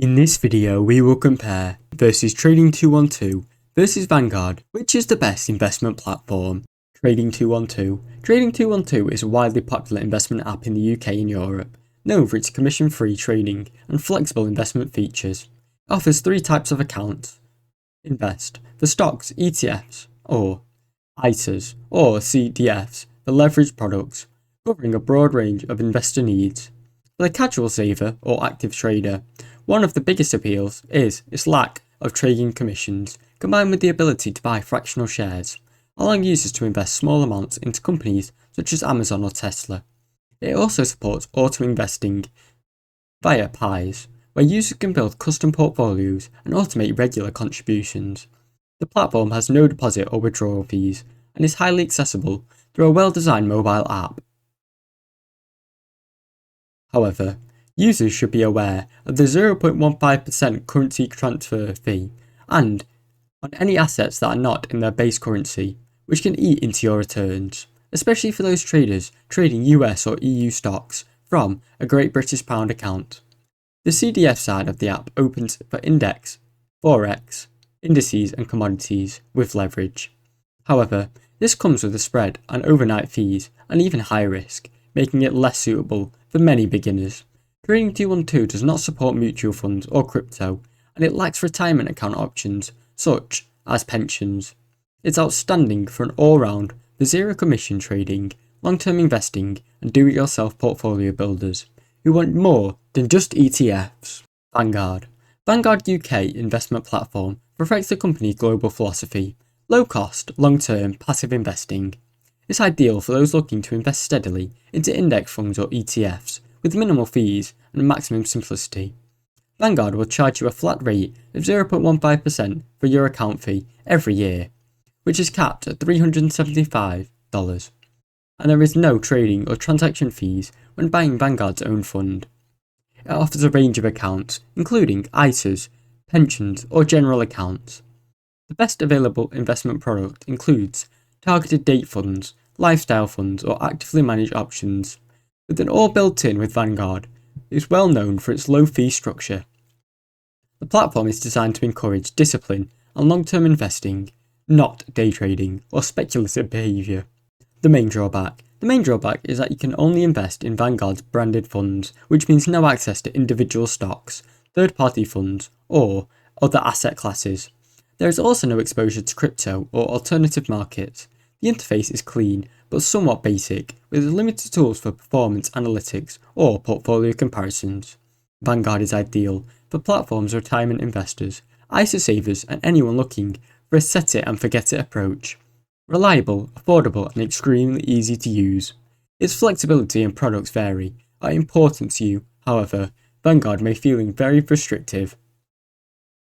In this video, we will compare versus Trading 212 versus Vanguard, which is the best investment platform. Trading 212. Trading 212 is a widely popular investment app in the UK and Europe, known for its commission-free trading and flexible investment features. It offers three types of accounts. Invest for stocks, ETFs, or ISAs, or CDFs for leveraged products, covering a broad range of investor needs. For the casual saver or active trader, one of the biggest appeals is its lack of trading commissions, combined with the ability to buy fractional shares, allowing users to invest small amounts into companies such as Amazon or Tesla. It also supports auto-investing via pies, where users can build custom portfolios and automate regular contributions. The platform has no deposit or withdrawal fees and is highly accessible through a well-designed mobile app. However, users should be aware of the 0.15% currency transfer fee and on any assets that are not in their base currency, which can eat into your returns, especially for those traders trading US or EU stocks from a Great British Pound account. The CDF side of the app opens for index, forex, indices and commodities with leverage. However, this comes with a spread and overnight fees and even high risk, making it less suitable for many beginners. Trading 212 does not support mutual funds or crypto, and it lacks retirement account options such as pensions. It's outstanding for an all-round for zero commission trading, long-term investing and do-it-yourself portfolio builders who want more than just ETFs. Vanguard. Vanguard UK investment platform reflects the company's global philosophy, low-cost, long-term passive investing. It's ideal for those looking to invest steadily into index funds or ETFs with minimal fees and maximum simplicity. Vanguard will charge you a flat rate of 0.15% for your account fee every year, which is capped at $375, and there is no trading or transaction fees when buying Vanguard's own fund. It offers a range of accounts, including ISAs, pensions, or general accounts. The best available investment product includes targeted date funds, lifestyle funds, or actively managed options. With it all built in with Vanguard, it is well known for its low fee structure. The platform is designed to encourage discipline and long-term investing, not day trading or speculative behaviour. The main drawback is that you can only invest in Vanguard's branded funds, which means no access to individual stocks, third-party funds, or other asset classes. There is also no exposure to crypto or alternative markets. The interface is clean but somewhat basic, with limited tools for performance analytics or portfolio comparisons. Vanguard is ideal for platforms, retirement investors, ISA savers and anyone looking for a set it and forget it approach. Reliable, affordable and extremely easy to use. Its flexibility and products vary are important to you, however, Vanguard may feel very restrictive.